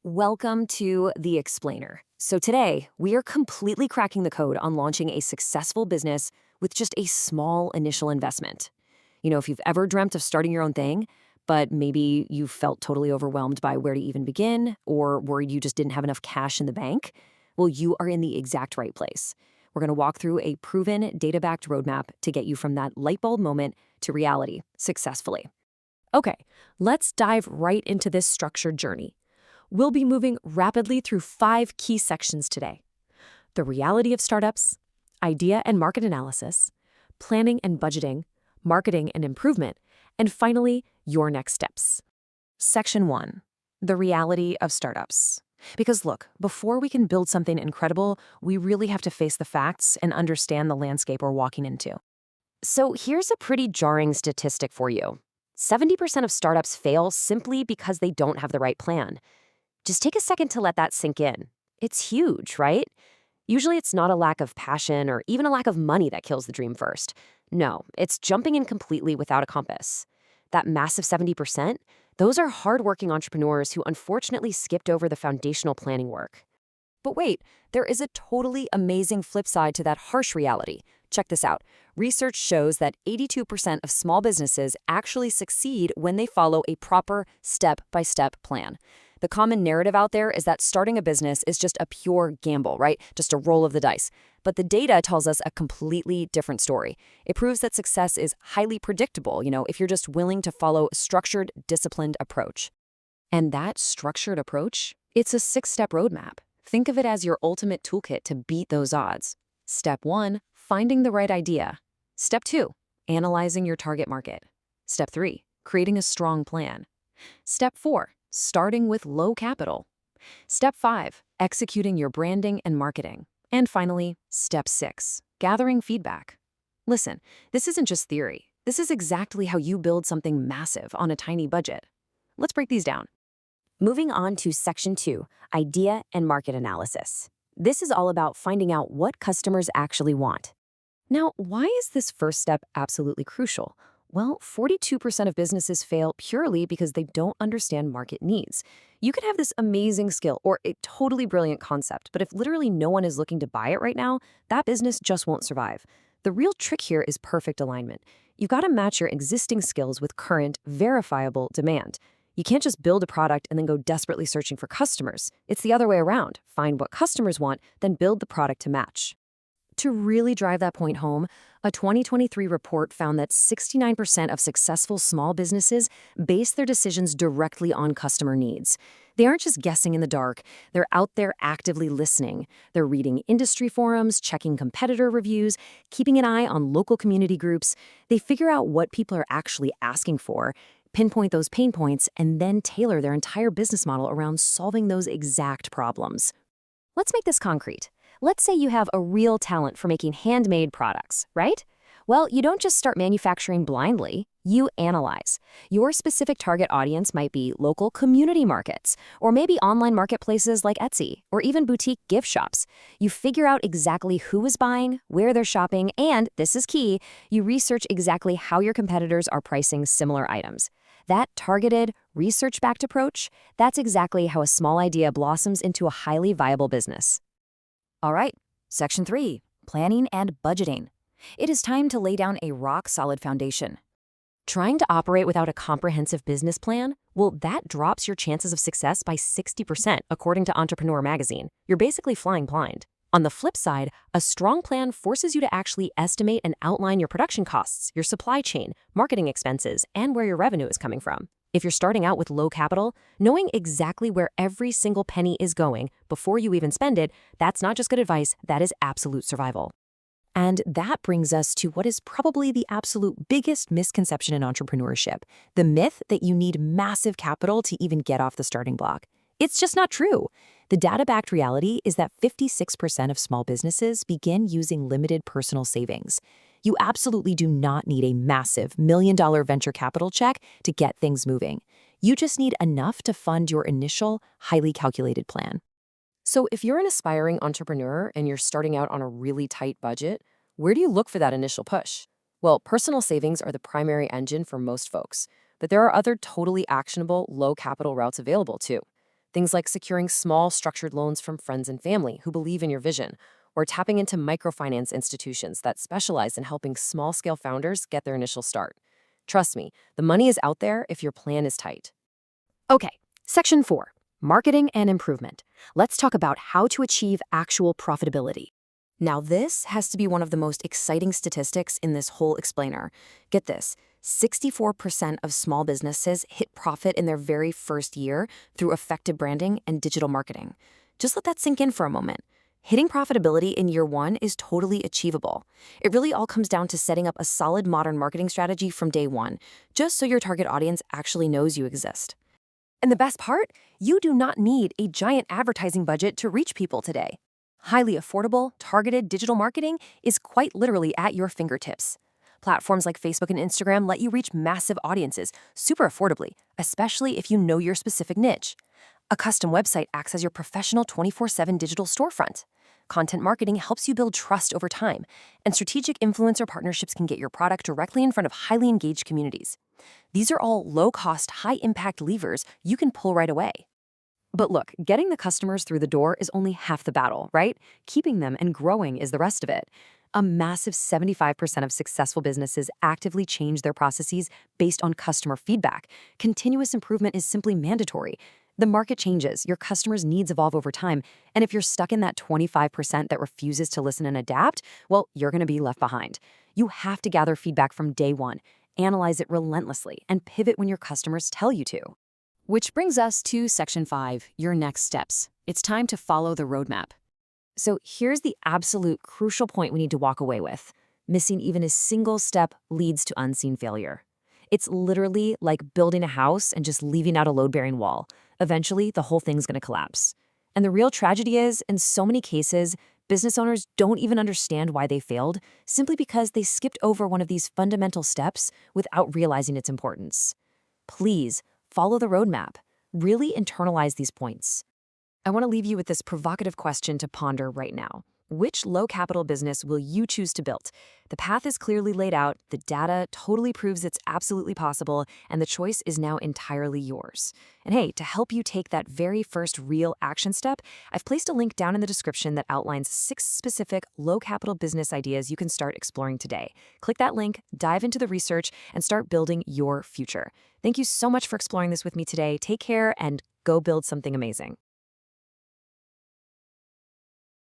Welcome to The Explainer. So today, we are completely cracking the code on launching a successful business with just a small initial investment. If you've ever dreamt of starting your own thing, but maybe you felt totally overwhelmed by where to even begin, or worried you just didn't have enough cash in the bank, well, you are in the exact right place. We're going to walk through a proven, data-backed roadmap to get you from that light bulb moment to reality successfully. Okay, let's dive right into this structured journey. We'll be moving rapidly through 5 key sections today: the reality of startups, idea and market analysis, planning and budgeting, marketing and improvement, and finally, your next steps. Section 1, the reality of startups. Because look, before we can build something incredible, we really have to face the facts and understand the landscape we're walking into. So here's a pretty jarring statistic for you. 70% of startups fail simply because they don't have the right plan. Just take a second to let that sink in. It's huge, right? Usually it's not a lack of passion or even a lack of money that kills the dream first. No, it's jumping in completely without a compass. That massive 70%, those are hardworking entrepreneurs who unfortunately skipped over the foundational planning work. But wait, there is a totally amazing flip side to that harsh reality. Check this out. Research shows that 82% of small businesses actually succeed when they follow a proper step-by-step plan. The common narrative out there is that starting a business is just a pure gamble, right? Just a roll of the dice. But the data tells us a completely different story. It proves that success is highly predictable, if you're just willing to follow a structured, disciplined approach. And that structured approach, it's a 6-step roadmap. Think of it as your ultimate toolkit to beat those odds. Step 1, finding the right idea. Step 2, analyzing your target market. Step 3, creating a strong plan. Step 4, starting with low capital. Step 5, executing your branding and marketing. And finally, Step 6, gathering feedback. Listen, this isn't just theory. This is exactly how you build something massive on a tiny budget. Let's break these down. Moving on to Section 2, idea and market analysis. This is all about finding out what customers actually want. Now, why is this first step absolutely crucial? Well, 42% of businesses fail purely because they don't understand market needs. You could have this amazing skill or a totally brilliant concept, but if literally no one is looking to buy it right now, that business just won't survive. The real trick here is perfect alignment. You've got to match your existing skills with current, verifiable demand. You can't just build a product and then go desperately searching for customers. It's the other way around. Find what customers want, then build the product to match. To really drive that point home, a 2023 report found that 69% of successful small businesses base their decisions directly on customer needs. They aren't just guessing in the dark. They're out there actively listening. They're reading industry forums, checking competitor reviews, keeping an eye on local community groups. They figure out what people are actually asking for, pinpoint those pain points, and then tailor their entire business model around solving those exact problems. Let's make this concrete. Let's say you have a real talent for making handmade products, right? Well, you don't just start manufacturing blindly. You analyze. Your specific target audience might be local community markets, or maybe online marketplaces like Etsy, or even boutique gift shops. You figure out exactly who is buying, where they're shopping, and, this is key, you research exactly how your competitors are pricing similar items. That targeted, research-backed approach, that's exactly how a small idea blossoms into a highly viable business. All right, Section 3, planning and budgeting. It is time to lay down a rock-solid foundation. Trying to operate without a comprehensive business plan? Well, that drops your chances of success by 60%, according to Entrepreneur magazine. You're basically flying blind. On the flip side, a strong plan forces you to actually estimate and outline your production costs, your supply chain, marketing expenses, and where your revenue is coming from. If you're starting out with low capital, knowing exactly where every single penny is going before you even spend it, that's not just good advice, that is absolute survival. And that brings us to what is probably the absolute biggest misconception in entrepreneurship, the myth that you need massive capital to even get off the starting block. It's just not true. The data-backed reality is that 56% of small businesses begin using limited personal savings. You absolutely do not need a massive $1 million venture capital check to get things moving. You just need enough to fund your initial, highly calculated plan. So if you're an aspiring entrepreneur and you're starting out on a really tight budget, where do you look for that initial push? Well, personal savings are the primary engine for most folks, but there are other totally actionable, low-capital routes available too. Things like securing small, structured loans from friends and family who believe in your vision, or tapping into microfinance institutions that specialize in helping small-scale founders get their initial start. Trust me, the money is out there if your plan is tight. Okay, Section 4, Marketing and Improvement. Let's talk about how to achieve actual profitability. Now, this has to be one of the most exciting statistics in this whole explainer. Get this, 64% of small businesses hit profit in their very first year through effective branding and digital marketing. Just let that sink in for a moment. Hitting profitability in year one is totally achievable. It really all comes down to setting up a solid modern marketing strategy from day one, just so your target audience actually knows you exist. And the best part? You do not need a giant advertising budget to reach people today. Highly affordable, targeted digital marketing is quite literally at your fingertips. Platforms like Facebook and Instagram let you reach massive audiences super affordably, especially if you know your specific niche. A custom website acts as your professional 24/7 digital storefront. Content marketing helps you build trust over time, and strategic influencer partnerships can get your product directly in front of highly engaged communities. These are all low-cost, high-impact levers you can pull right away. But look, getting the customers through the door is only half the battle, right? Keeping them and growing is the rest of it. A massive 75% of successful businesses actively change their processes based on customer feedback. Continuous improvement is simply mandatory. The market changes, your customers' needs evolve over time, and if you're stuck in that 25% that refuses to listen and adapt, well, you're going to be left behind. You have to gather feedback from day one, analyze it relentlessly, and pivot when your customers tell you to. Which brings us to Section 5, your next steps. It's time to follow the roadmap. So here's the absolute crucial point we need to walk away with. Missing even a single step leads to unseen failure. It's literally like building a house and just leaving out a load-bearing wall. Eventually, the whole thing's going to collapse. And the real tragedy is, in so many cases, business owners don't even understand why they failed, simply because they skipped over one of these fundamental steps without realizing its importance. Please, follow the roadmap. Really internalize these points. I want to leave you with this provocative question to ponder right now. Which low-capital business will you choose to build? The path is clearly laid out, the data totally proves it's absolutely possible, and the choice is now entirely yours. And hey, to help you take that very first real action step, I've placed a link down in the description that outlines 6 specific low-capital business ideas you can start exploring today. Click that link, dive into the research, and start building your future. Thank you so much for exploring this with me today. Take care and go build something amazing.